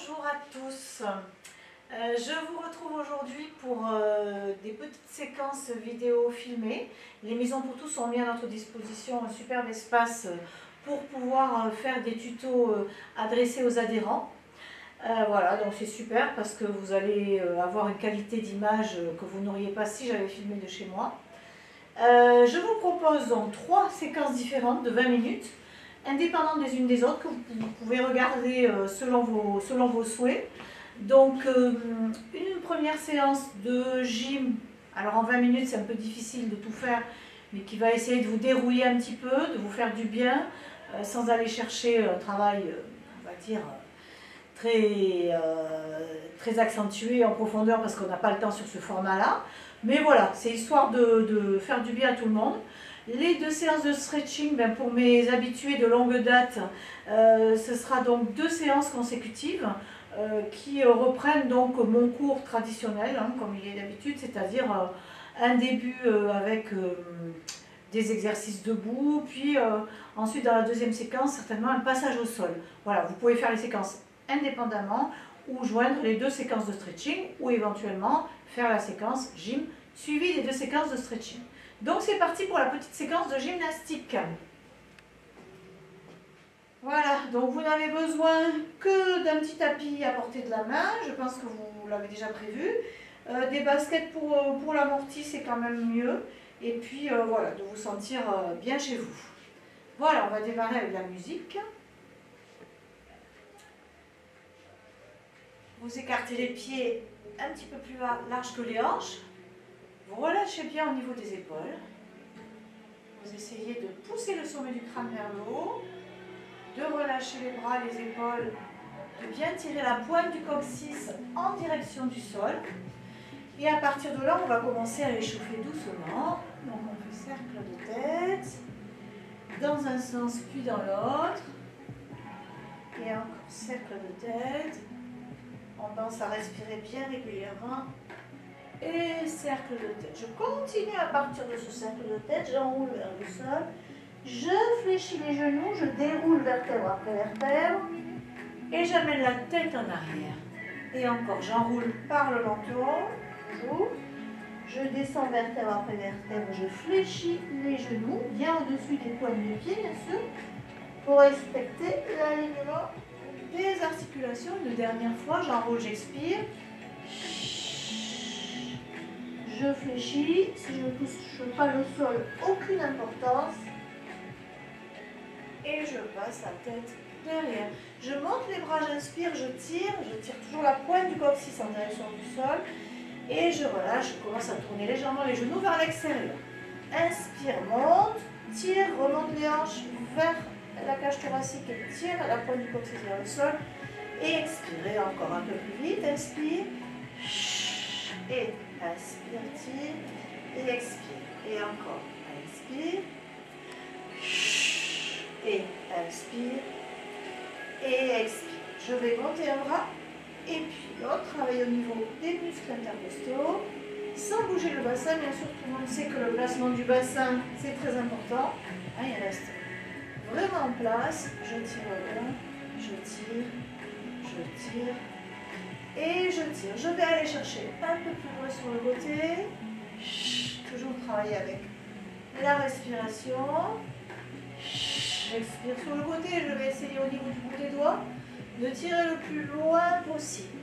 Bonjour à tous, je vous retrouve aujourd'hui pour des petites séquences vidéo filmées. Les Maisons pour tous ont mis à notre disposition un superbe espace pour pouvoir faire des tutos adressés aux adhérents. Voilà, donc c'est super parce que vous allez avoir une qualité d'image que vous n'auriez pas si j'avais filmé de chez moi. Je vous propose donc 3 séquences différentes de 20 minutes, indépendantes les unes des autres, que vous pouvez regarder selon vos souhaits. Donc une première séance de gym, alors en 20 minutes c'est un peu difficile de tout faire, mais qui va essayer de vous dérouiller un petit peu, de vous faire du bien, sans aller chercher un travail, on va dire, très accentué en profondeur parce qu'on n'a pas le temps sur ce format-là. Mais voilà, c'est histoire de faire du bien à tout le monde. Les 2 séances de stretching, pour mes habitués de longue date, ce sera donc 2 séances consécutives qui reprennent donc mon cours traditionnel, comme il est d'habitude, c'est-à-dire un début avec des exercices debout, puis ensuite dans la deuxième séquence, certainement un passage au sol. Voilà, vous pouvez faire les séquences indépendamment ou joindre les 2 séquences de stretching ou éventuellement faire la séquence gym suivie des 2 séquences de stretching. Donc c'est parti pour la petite séquence de gymnastique. Voilà, donc vous n'avez besoin que d'un petit tapis à portée de la main, je pense que vous l'avez déjà prévu. Des baskets pour l'amorti, c'est quand même mieux. Et puis voilà, de vous sentir bien chez vous. Voilà, on va démarrer avec la musique. Vous écartez les pieds un petit peu plus large que les hanches. Vous relâchez bien au niveau des épaules. Vous essayez de pousser le sommet du crâne vers le haut, de relâcher les bras, les épaules, de bien tirer la pointe du coccyx en direction du sol. Et à partir de là, on va commencer à échauffer doucement. Donc on fait cercle de tête, dans un sens puis dans l'autre. Et encore cercle de tête. On pense à respirer bien régulièrement. Et cercle de tête. Je continue à partir de ce cercle de tête, j'enroule vers le sol. Je fléchis les genoux, je déroule vertèbre après vertèbre. Et j'amène la tête en arrière. Et encore, j'enroule par le menton, toujours. Je descends vertèbre après vertèbre, je fléchis les genoux, bien au-dessus des pointes de pied, bien sûr, pour respecter l'alignement des articulations. Une dernière fois, j'enroule, j'expire. Je fléchis, si je ne touche pas le sol, aucune importance. Et je passe la tête derrière. Je monte les bras, j'inspire, je tire toujours la pointe du coccyx en direction du sol. Et je relâche, je commence à tourner légèrement les genoux vers l'extérieur. Inspire, monte, tire, remonte les hanches vers la cage thoracique et tire la pointe du coccyx vers le sol. Et expirez encore un peu plus vite, inspire. Et inspire, tire, et expire. Et encore, inspire. Et inspire. Et expire. Je vais monter un bras. Et puis l'autre, travailler au niveau des muscles intercostaux. Sans bouger le bassin, bien sûr, tout le monde sait que le placement du bassin, c'est très important. Il reste vraiment en place. Je tire bien, je tire. Et je tire. Je vais aller chercher un peu plus loin sur le côté. Toujours travailler avec la respiration. J'expire sur le côté. Je vais essayer au niveau du bout des doigts de tirer le plus loin possible.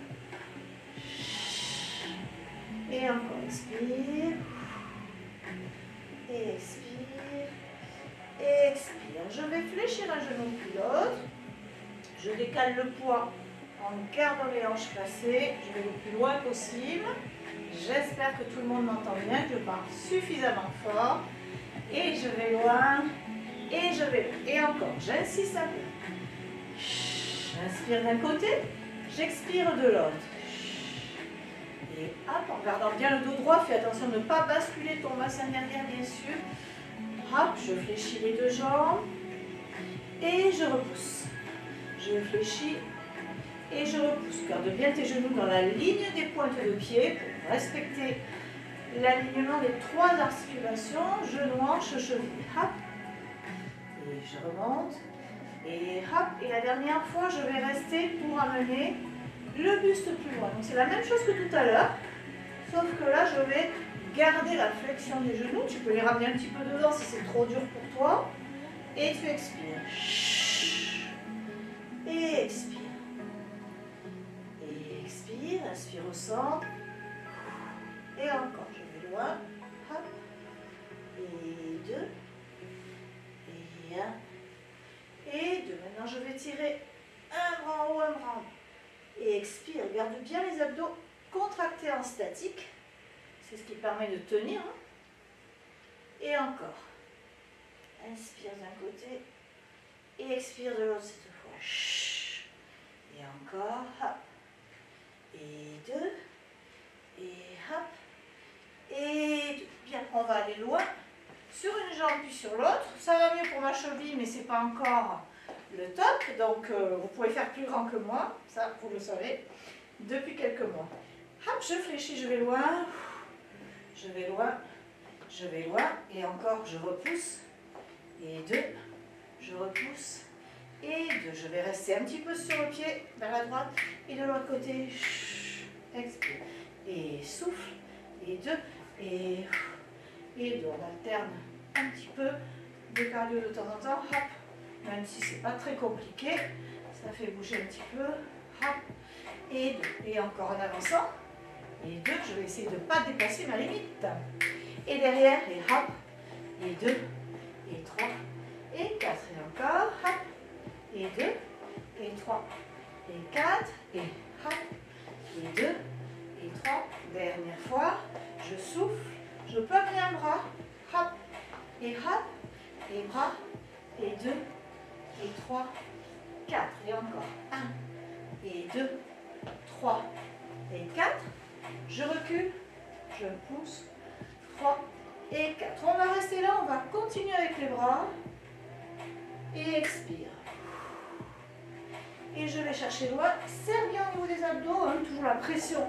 Et encore, expire. Et expire. Et expire. Je vais fléchir un genou puis l'autre. Je décale le poids en gardant les hanches placées. Je vais le plus loin possible. J'espère que tout le monde m'entend bien, que je parle suffisamment fort. Et je vais loin. Et je vais loin. Et encore, j'insiste un peu. J'inspire d'un côté, j'expire de l'autre. Et hop, en gardant bien le dos droit, fais attention de ne pas basculer ton bassin derrière, bien sûr. Hop, je fléchis les 2 jambes. Et je repousse. Je fléchis et je repousse. Garde bien tes genoux dans la ligne des pointes de pied pour respecter l'alignement des 3 articulations, genoux, hanches, cheville. Hop. Et je remonte. Et hop, et la dernière fois, je vais rester pour amener le buste plus loin. Donc c'est la même chose que tout à l'heure, sauf que là je vais garder la flexion des genoux. Tu peux les ramener un petit peu devant si c'est trop dur pour toi. Et tu expires. Et expire. Et expire. Inspire au centre. Et encore. Je vais loin. Hop. Et 2. Et 1. Et 2. Maintenant je vais tirer un bras en haut, un bras en bas. Et expire. Garde bien les abdos contractés en statique. C'est ce qui permet de tenir. Et encore. Inspire d'un côté et expire de l'autre cette fois. Et encore. Hop. Et 2. Et hop. Et 2. Bien, on va aller loin. Sur une jambe puis sur l'autre. Ça va mieux pour ma cheville, mais ce n'est pas encore le top. Donc, vous pouvez faire plus grand que moi. Ça, vous le savez, depuis quelques mois. Hop, je fléchis, je vais loin. Je vais loin. Je vais loin. Et encore, je repousse. Et 2, je repousse, et 2, je vais rester un petit peu sur le pied, vers la droite, et de l'autre côté, expire, et souffle, et 2, et 2, on alterne un petit peu de cardio de temps en temps, hop, même si c'est pas très compliqué, ça fait bouger un petit peu, hop, et 2, et encore en avançant, et 2, je vais essayer de ne pas dépasser ma limite, et derrière, et hop, et 2, et 3, et 4, et encore, hop, et 2, et 3, et 4, et hop, et 2, et 3, dernière fois, je souffle, je peux amener un bras, hop, et bras, et 2, et 3, 4, et encore, 1, et 2, 3, et 4, je recule, je pousse, 3, et 4. On va rester là, on va continuer avec les bras. Et expire. Et je vais chercher loin. Serre bien au niveau des abdos, hein, toujours la pression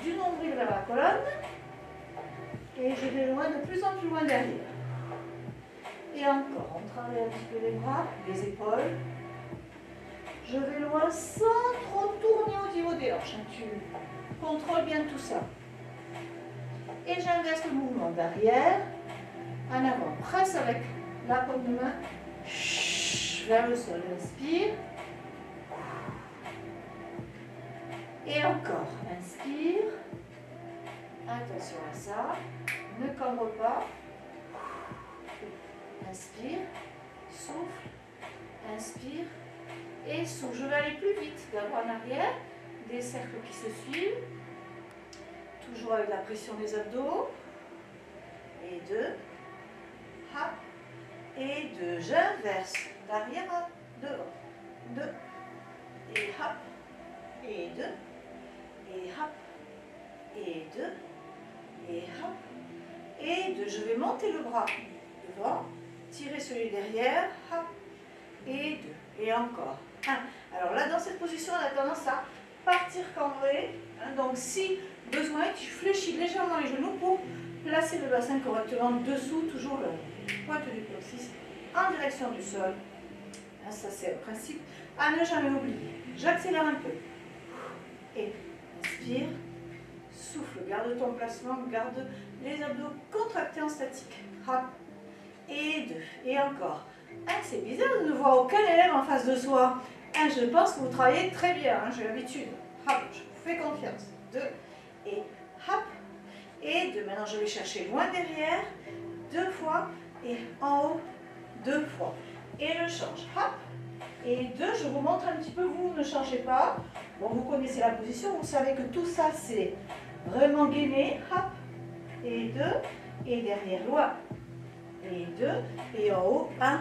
du nombril vers la colonne. Et je vais loin, de plus en plus loin derrière. Et encore, on travaille un petit peu les bras, les épaules. Je vais loin sans trop tourner au niveau des hanches. Tu contrôles bien tout ça. Et j'inverse le mouvement d'arrière, en avant. Presse avec la paume de main vers le sol. Inspire. Et encore. Inspire. Attention à ça. Ne cambre pas. Inspire. Souffle. Inspire. Et souffle. Je vais aller plus vite. D'abord en arrière. Des cercles qui se suivent. Toujours avec la pression des abdos. Et 2. Hop. Et 2. J'inverse. D'arrière à devant. 2. Et hop. Et 2. Et hop. Et 2. Et hop. Et 2. Je vais monter le bras devant. Tirer celui derrière. Hop. Et 2. Et encore. 1. Alors là, dans cette position, on a tendance à partir cambré. Donc si besoin, tu fléchis légèrement les genoux pour placer le bassin correctement dessous, toujours la pointe du coccyx en direction du sol. Ça c'est un principe à ne jamais oublier. J'accélère un peu. Et inspire, souffle, garde ton placement, garde les abdos contractés en statique. Hop. Et 2. Et encore. C'est bizarre de ne voir aucun élève en face de soi. Je pense que vous travaillez très bien, j'ai l'habitude. Hop, je vous fais confiance. 2. Et hop. Et 2. Maintenant, je vais chercher loin derrière. 2 fois. Et en haut. 2 fois. Et je change. Hop. Et 2. Je vous montre un petit peu. Vous ne changez pas. Bon, vous connaissez la position. Vous savez que tout ça, c'est vraiment gainé. Hop. Et 2. Et derrière, loin. Et 2. Et en haut. 1.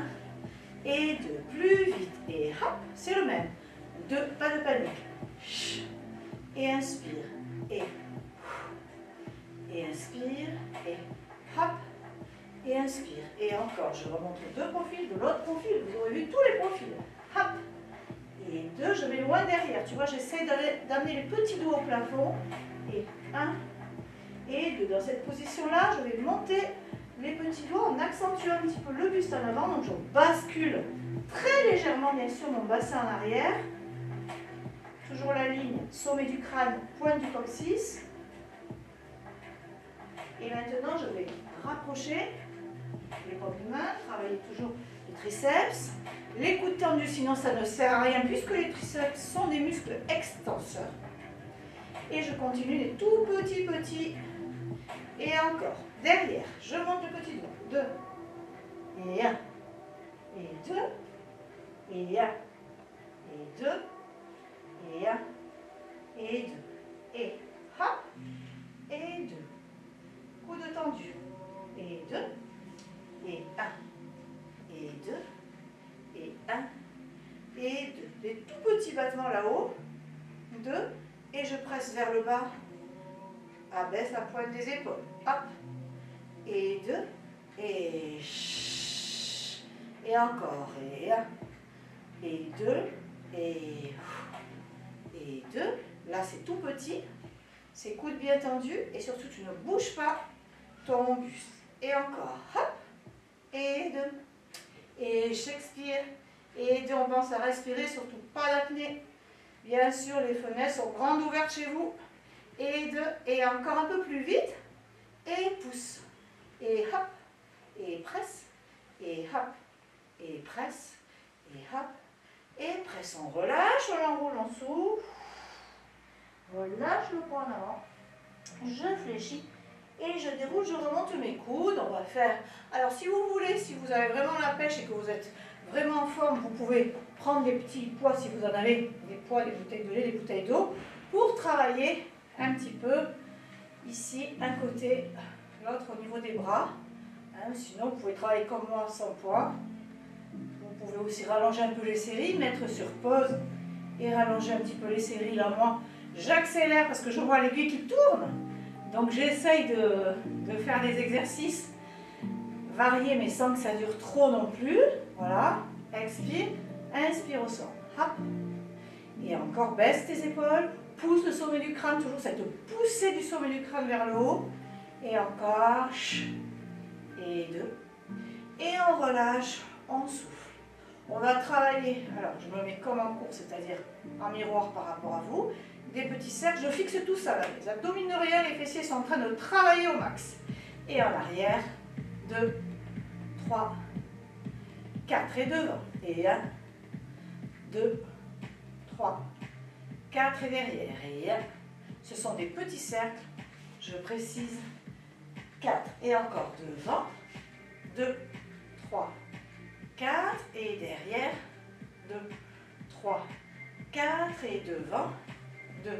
Et 2. Plus vite. Et hop. C'est le même. 2. Pas de panique. Et inspire. Et inspire. Et hop. Et inspire. Et encore. Je remonte deux profils, de l'autre profil. Vous aurez vu tous les profils. Hop. Et 2. Je vais loin derrière. Tu vois, j'essaie d'amener les petits doigts au plafond. Et 1. Et 2. Dans cette position-là, je vais monter les petits doigts en accentuant un petit peu le buste en avant. Donc, je bascule très légèrement, bien sûr, mon bassin en arrière. toujours la ligne, sommet du crâne, pointe du coccyx. Et maintenant, je vais rapprocher les paumes de main, travailler toujours les triceps. Les coudes tendus, sinon ça ne sert à rien puisque les triceps sont des muscles extenseurs. Et je continue les tout petits. Et encore. Derrière, je monte le petit doigt. 2. Et 1. Et 2. Et 1. Et 2. Et 1. Et 2. Et hop. Et 2. Coude tendu. Et 2. Et 1. Et 2. Et 1. Et 2. Des tout petits battements là-haut. 2. Et je presse vers le bas. Abaisse la pointe des épaules. Hop. Et 2. Et encore. Et 1. Et 2. Et 2. Là, c'est tout petit. C'est coudes bien tendus. Et surtout, tu ne bouges pas ton buste. Et encore. Hop. Et 2. Et j'expire. Et 2. On pense à respirer. Surtout pas d'apnée. Bien sûr, les fenêtres sont grandes ouvertes chez vous. Et 2. Et encore un peu plus vite. Et pousse. Et hop. Et presse. Et hop. Et presse. Et hop. Et presse. On relâche, on enroule, on souffle. Relâche le poing en avant. Je fléchis. Et je déroule, je remonte mes coudes. On va faire... Alors, si vous voulez, si vous avez vraiment la pêche et que vous êtes vraiment en forme, vous pouvez prendre des petits poids, si vous en avez, des poids, des bouteilles de lait, des bouteilles d'eau, pour travailler un petit peu ici, un côté, l'autre au niveau des bras. Sinon, vous pouvez travailler comme moi sans poids. Vous pouvez aussi rallonger un peu les séries, mettre sur pause et rallonger un petit peu les séries. Là, moi, j'accélère parce que je vois l'aiguille qui tourne. Donc, j'essaye de faire des exercices variés, mais sans que ça dure trop non plus. Voilà. Expire. Inspire au centre. Hop. Et encore, baisse tes épaules. Pousse le sommet du crâne. Toujours cette poussée du sommet du crâne vers le haut. Et encore. Et 2. Et on relâche. On souffle. On va travailler. Alors, je me mets comme en cours, c'est-à-dire en miroir par rapport à vous. Des petits cercles. Je fixe tout ça là. Les abdominaux, les fessiers sont en train de travailler au max. Et en arrière. 2, 3, 4 et devant. Et 1, 2, 3, 4 et derrière. Et 1. Ce sont des petits cercles. Je précise. 4 et encore devant. 2, 3, 4 et derrière. 2, 3, 4 et devant. 2,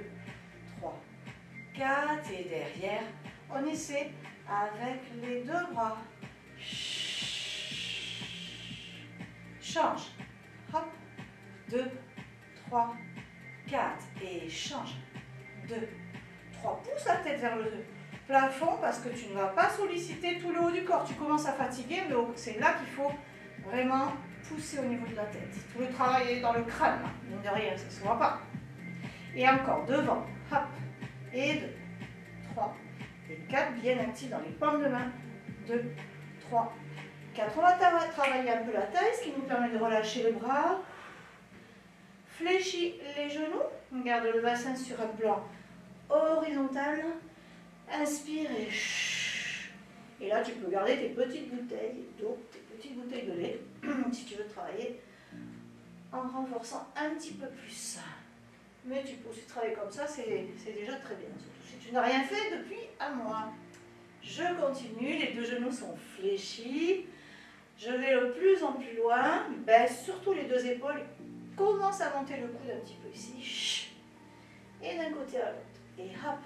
3, 4 et derrière. On essaie avec les deux bras. Change. Hop. 2, 3, 4 et change. 2, 3. Pousse la tête vers le plafond parce que tu ne vas pas solliciter tout le haut du corps. Tu commences à fatiguer, mais c'est là qu'il faut vraiment pousser au niveau de la tête. Tout le travail est dans le crâne, mine de rien, ça ne se voit pas. Et encore devant. Hop. Et 2, 3 et 4. Bien actifs dans les paumes de main. 2, 3, 4. On va travailler un peu la taille, ce qui nous permet de relâcher le bras. Fléchis les genoux. Garde le bassin sur un plan horizontal. Inspire et et là, tu peux garder tes petites bouteilles d'eau, tes petites bouteilles de lait, si tu veux travailler en renforçant un petit peu plus. Mais tu peux aussi travailler comme ça, c'est déjà très bien. Surtout si tu n'as rien fait depuis un mois. Je continue, les deux genoux sont fléchis. Je vais le plus en plus loin, baisse surtout les deux épaules. Commence à monter le coude un petit peu ici. Et d'un côté à l'autre. Et hop.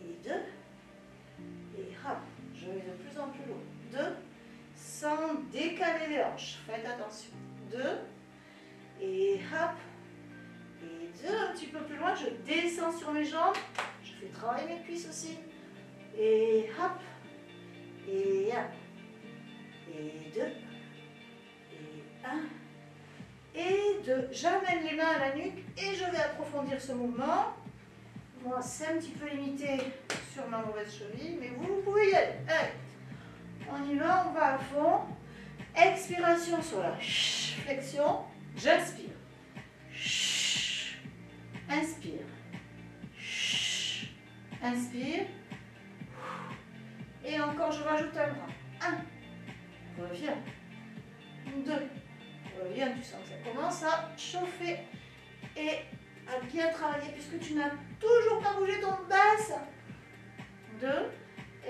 Et 2. Et hop. Je vais de plus en plus loin. 2. Sans décaler les hanches. Faites attention. 2. Et hop. Et 2. Un petit peu plus loin. Je descends sur mes jambes. Je fais travailler mes cuisses aussi. Et hop. Et 1. Et 2. Et 1. Et 2. J'amène les mains à la nuque et je vais approfondir ce mouvement. Moi, c'est un petit peu limité sur ma mauvaise cheville, mais vous pouvez y aller. Allez. On y va, on va à fond. Expiration sur la flexion. J'inspire. Inspire. Inspire. Et encore, je rajoute un bras. 1. Reviens. 2. Reviens, tu sens que ça commence à chauffer et à bien travailler puisque tu n'as toujours pas bougé ton bassin. 2.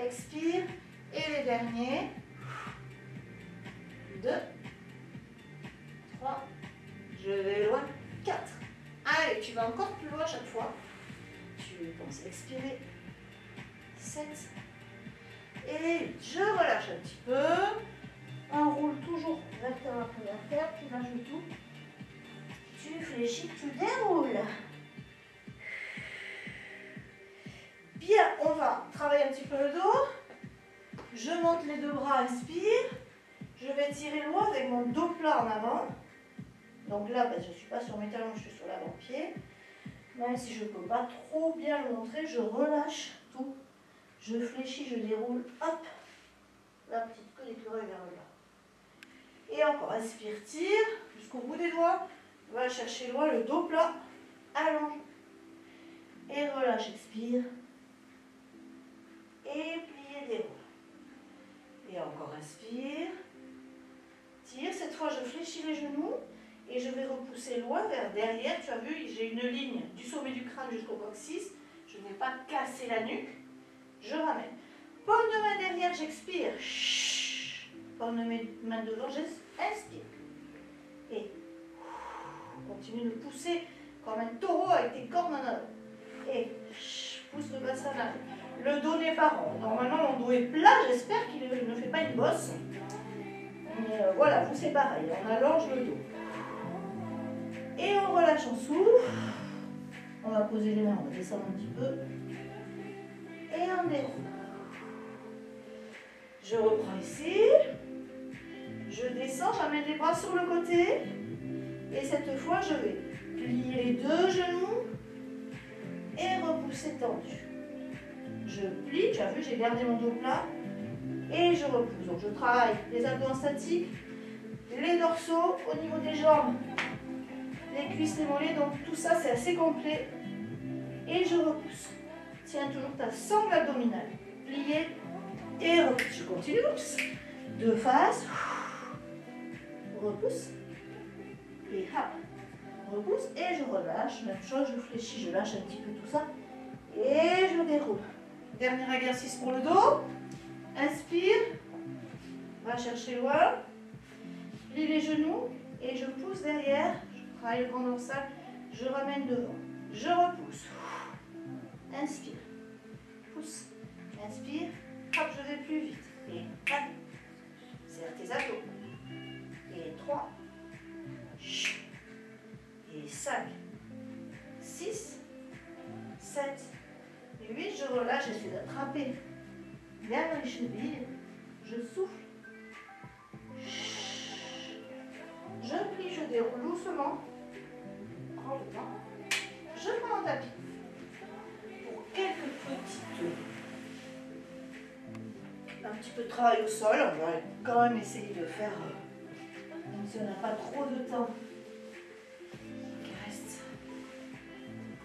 Expire. Et les derniers. 2. 3. Je vais loin. 4. Allez, tu vas encore plus loin à chaque fois. Tu penses expirer. 7. Et 8. Je relâche un petit peu. Enroule toujours vertèbre après vertèbre. Tu lâches tout. Tu fléchis, tu déroules. Bien, on va travailler un petit peu le dos. Je monte les deux bras, inspire. Je vais tirer loin avec mon dos plat en avant. Donc là, je ne suis pas sur mes talons, je suis sur l'avant-pied. Même si je ne peux pas trop bien le montrer, je relâche tout. Je fléchis, je déroule. Hop, la petite queue d'écureuil vers le bas. Et encore, inspire, tire jusqu'au bout des doigts. Va chercher loin, le dos plat, allonge. Et relâche, expire. Et plier, déroule. Et encore, inspire. Tire, cette fois je fléchis les genoux et je vais repousser loin vers derrière. Tu as vu, j'ai une ligne du sommet du crâne jusqu'au coccyx. Je ne vais pas casser la nuque. Je ramène. Paume de main derrière, j'expire. Paume de main devant, j'inspire. Et continue de pousser comme un taureau avec tes cornes en avant. Et pousse le bassin en avant. Le dos n'est pas rond. Normalement, mon dos est plat. J'espère qu'il ne fait pas une bosse. Mais voilà, vous c'est pareil. On allonge le dos. Et on relâche, on souffle. On va poser les mains, on va descendre un petit peu. Et on déroule. Je reprends ici. Je descends, j'amène les bras sur le côté. Et cette fois, je vais plier les deux genoux et repousser tendu. Je plie, tu as vu, j'ai gardé mon dos plat. Et je repousse. Donc je travaille les abdos statiques, les dorsaux au niveau des jambes, les cuisses, les mollets. Donc tout ça, c'est assez complet. Et je repousse. Tiens toujours ta sangle abdominale. Plier et repousse. Je continue. Oups. De face. Repousse. Et hop. Repousse. Et je relâche. Même chose, je fléchis. Je lâche un petit peu tout ça. Et je déroule. Dernier exercice pour le dos. Inspire. Va chercher loin. Plie les genoux. Et je pousse derrière. Je travaille le grand dorsal. Je ramène devant. Je repousse. Inspire. Pousse. Inspire. Hop, je vais plus vite. Et 4. Serre tes abdos. Et 3. Et 5. 6. 7. Et 8. Je relâche. J'essaie d'attraper bien dans les chevilles. Je souffle. Je plie, je déroule doucement. Prends le temps. Je prends mon tapis. Pour quelques petites... un petit peu de travail au sol. On va quand même essayer de faire, même si on n'a pas trop de temps. Il reste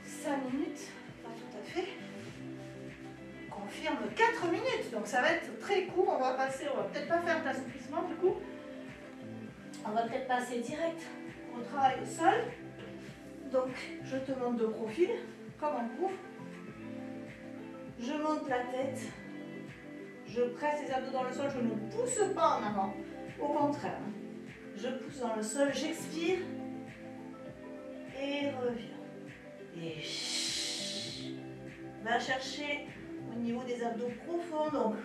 5 minutes, pas tout à fait. Confirme 4 minutes, donc ça va être très court. On va passer, on va peut-être pas faire d'assouplissement du coup. On va peut-être passer direct au travail au sol. Donc je te monte de profil, comme en cours. Je monte la tête. Je presse les abdos dans le sol, je ne pousse pas en avant. Au contraire, je pousse dans le sol, j'expire. Et reviens. Et va chercher au niveau des abdos profonds. Donc,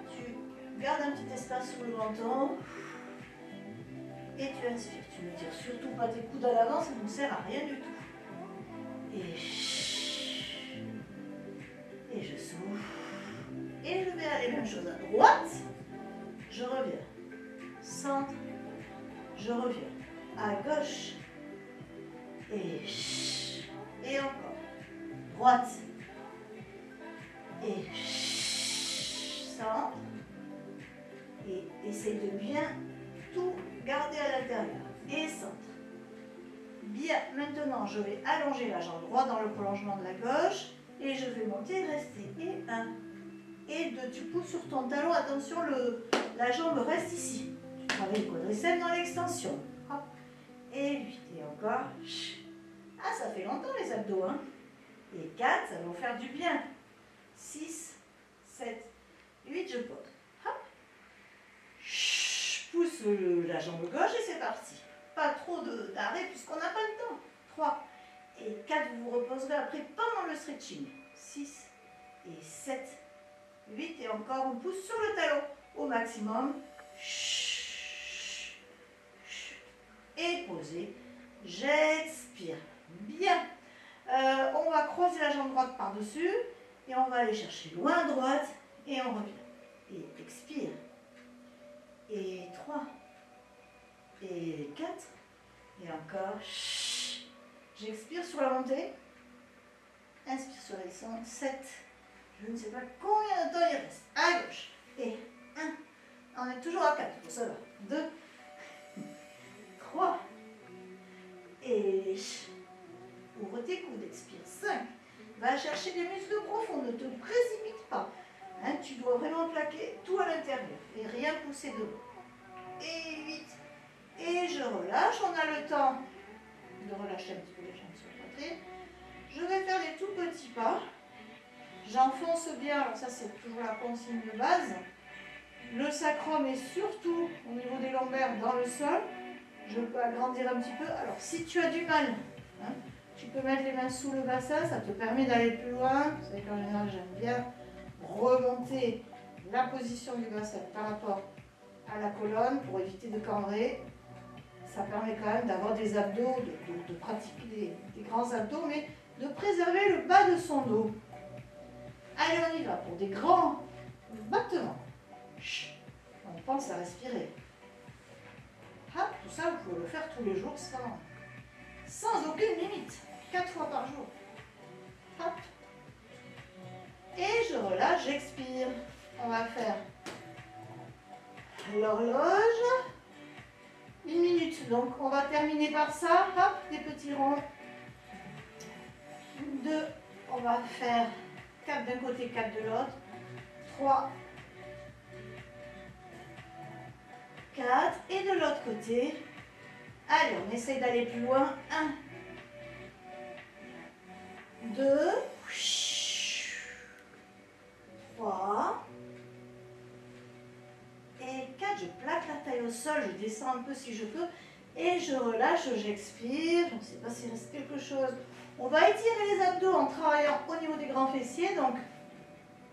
tu gardes un petit espace sous le menton. Et tu inspires. Tu ne tires surtout pas tes coudes à l'avant, ça ne sert à rien du tout. Et je souffle. Et je vais aller même chose à droite. Je reviens. Centre. Je reviens. À gauche. Et encore. Droite. Et centre. Et essaye de bien tout garder à l'intérieur. Et centre. Bien, maintenant je vais allonger la jambe droite dans le prolongement de la gauche et je vais monter, rester. Et 1 et 2. Tu pousses sur ton talon, attention, la jambe reste ici. Tu travailles le quadriceps dans l'extension. Hop. Et 8 et encore. Ah, ça fait longtemps les abdos, hein. Et 4, ça va vous faire du bien. 6, 7, 8, je pose. Hop. Pousse la jambe gauche et c'est parti. Pas trop d'arrêt puisqu'on n'a pas le temps. 3 et 4, vous vous reposerez après pendant le stretching. 6 et 7, 8 et encore, on pousse sur le talon au maximum. Et posez. J'expire. Bien. On va croiser la jambe droite par-dessus et on va aller chercher loin à droite et on revient. Et expire. Et 3. Et 4. Et encore. J'expire sur la montée. Inspire sur la descente. 7. Je ne sais pas combien de temps il reste. À gauche. Et 1. On est toujours à 4. Bon, ça va. 2. 3. Et ouvre tes coudes. Expire. 5. Va chercher des muscles profonds. Ne te précipite pas. Hein, tu dois vraiment plaquer tout à l'intérieur. Et rien pousser de l'eau. Et 8. Et je relâche. On a le temps de relâcher un petit peu les jambes sur la poitrine. Je vais faire des tout petits pas. J'enfonce bien, alors ça c'est toujours la consigne de base. Le sacrum est surtout au niveau des lombaires dans le sol. Je peux agrandir un petit peu. Alors si tu as du mal, hein, tu peux mettre les mains sous le bassin, ça te permet d'aller plus loin. Vous savez qu'en général j'aime bien remonter la position du bassin par rapport à la colonne pour éviter de cambrer. Ça permet quand même d'avoir des abdos, de pratiquer des grands abdos, mais de préserver le bas de son dos. Allez, on y va pour des grands battements. On pense à respirer. Hop, tout ça, vous pouvez le faire tous les jours sans aucune limite. 4 fois par jour. Hop. Et je relâche, j'expire. On va faire l'horloge. 1 minute. Donc, on va terminer par ça. Hop, des petits ronds. 2. On va faire 4 d'un côté, 4 de l'autre. 3, 4. Et de l'autre côté. Allez, on essaye d'aller plus loin. 1, 2, 3. Et 4. Je plaque la taille au sol. Je descends un peu si je peux. Et je relâche, j'expire. Je ne sais pas s'il reste quelque chose. On va étirer les abdos en travaillant au niveau des grands fessiers. Donc,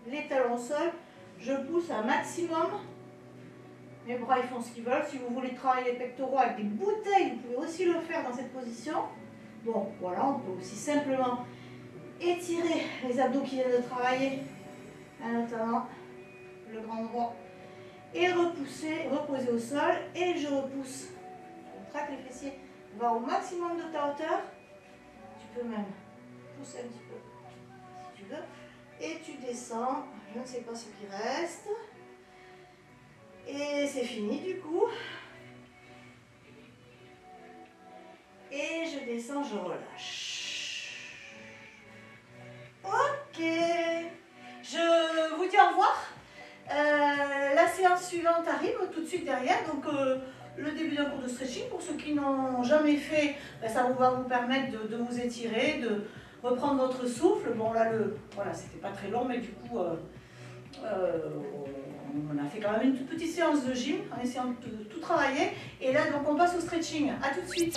les talons au sol. Je pousse un maximum. Mes bras, ils font ce qu'ils veulent. Si vous voulez travailler les pectoraux avec des bouteilles, vous pouvez aussi le faire dans cette position. Bon, voilà, on peut aussi simplement étirer les abdos qui viennent de travailler, notamment le grand droit. Et repousser, reposer au sol. Et je repousse. On traque les fessiers. Va au maximum de ta hauteur. Tu peux même pousser un petit peu si tu veux. Et tu descends. Je ne sais pas ce qui reste. Et c'est fini du coup. Et je descends, je relâche. Ok. Je vous dis au revoir. La séance suivante arrive tout de suite derrière. Donc le début d'un cours de stretching. Pour ceux qui n'ont jamais fait, ça va vous permettre de vous étirer, de reprendre votre souffle. Bon là, voilà, c'était pas très long, mais du coup, on a fait quand même une toute petite séance de gym en essayant de tout travailler. Et là, donc on passe au stretching. À tout de suite.